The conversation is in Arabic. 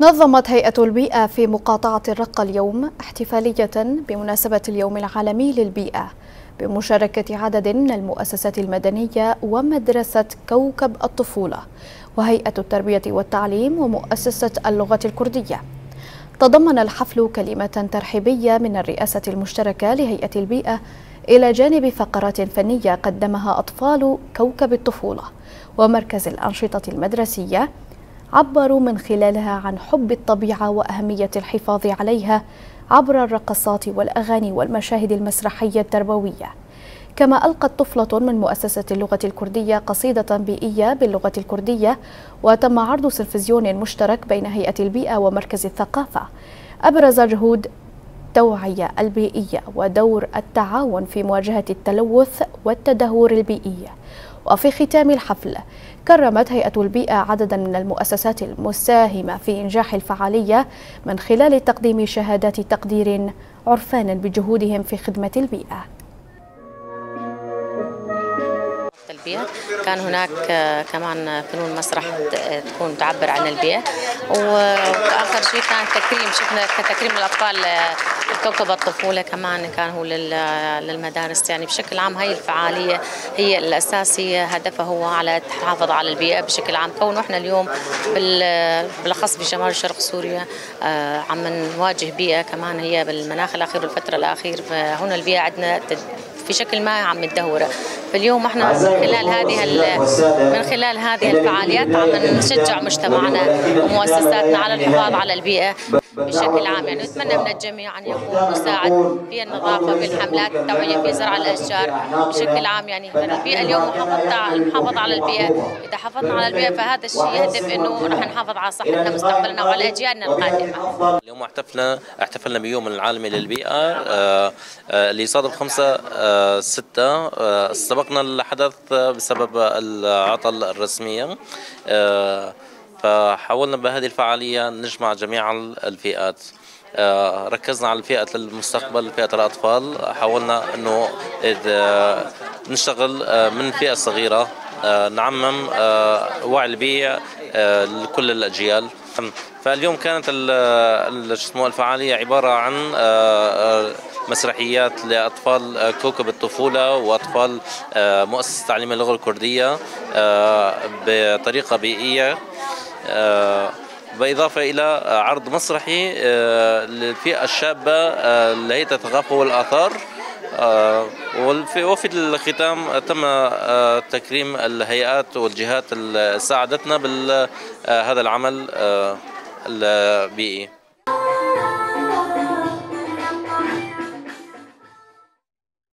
نظمت هيئة البيئة في مقاطعة الرقة اليوم احتفالية بمناسبة اليوم العالمي للبيئة بمشاركة عدد من المؤسسات المدنية ومدرسة كوكب الطفولة وهيئة التربية والتعليم ومؤسسة اللغة الكردية. تضمن الحفل كلمة ترحيبية من الرئاسة المشتركة لهيئة البيئة إلى جانب فقرات فنية قدمها أطفال كوكب الطفولة ومركز الأنشطة المدرسية، عبروا من خلالها عن حب الطبيعة وأهمية الحفاظ عليها عبر الرقصات والأغاني والمشاهد المسرحية التربوية. كما ألقت طفلة من مؤسسة اللغة الكردية قصيدة بيئية باللغة الكردية، وتم عرض سيمفزيون مشترك بين هيئة البيئة ومركز الثقافة أبرز جهود التوعية البيئية ودور التعاون في مواجهة التلوث والتدهور البيئي. وفي ختام الحفل كرمت هيئة البيئة عددا من المؤسسات المساهمة في إنجاح الفعالية من خلال تقديم شهادات تقدير عرفانا بجهودهم في خدمة البيئة. كان هناك كمان فنون مسرح تكون تعبر عن البيئة، وآخر شيء كان تكريم، شفنا كتكريم الأطفال كوكب الطفولة كمان كان هو للمدارس. يعني بشكل عام هي الفعالية هي الأساسية هدفها هو على التحافظ على البيئة بشكل عام. كونه احنا اليوم بالأخص بشمال شرق سوريا عم نواجه بيئة كمان هي بالمناخ الأخير والفترة الأخير، فهنا البيئة عندنا في شكل ما عم تدهور. فاليوم احنا من خلال هذه الفعاليات عم نشجع مجتمعنا ومؤسساتنا على الحفاظ على البيئة بشكل عام. يعني نتمنى من الجميع أن يكون مساعد في النظافة، في الحملات التوعية، في زرع الأشجار بشكل عام. يعني البيئة اليوم المحافظة على البيئة، إذا حافظنا على البيئة فهذا الشيء يهدف إنه رح نحافظ على صحتنا مستقبلنا وعلى أجيالنا القادمة. اليوم احتفلنا بيوم العالمي للبيئة اللي صادف 5/6. استبقنا الحدث بسبب العطل الرسمية، فحاولنا بهذه الفعالية نجمع جميع الفئات. ركزنا على فئة المستقبل، فئة الأطفال. حاولنا أنه نشتغل من الفئة الصغيرة، نعمم وعي البيئة لكل الأجيال. فاليوم كانت الفعالية عبارة عن مسرحيات لأطفال كوكب الطفولة وأطفال مؤسسة تعليم اللغة الكردية بطريقة بيئية، بالإضافة إلى عرض مسرحي للفئة الشابة لهيئة الثقافة والآثار. وفي الختام تم تكريم الهيئات والجهات اللي ساعدتنا بهذا العمل البيئي.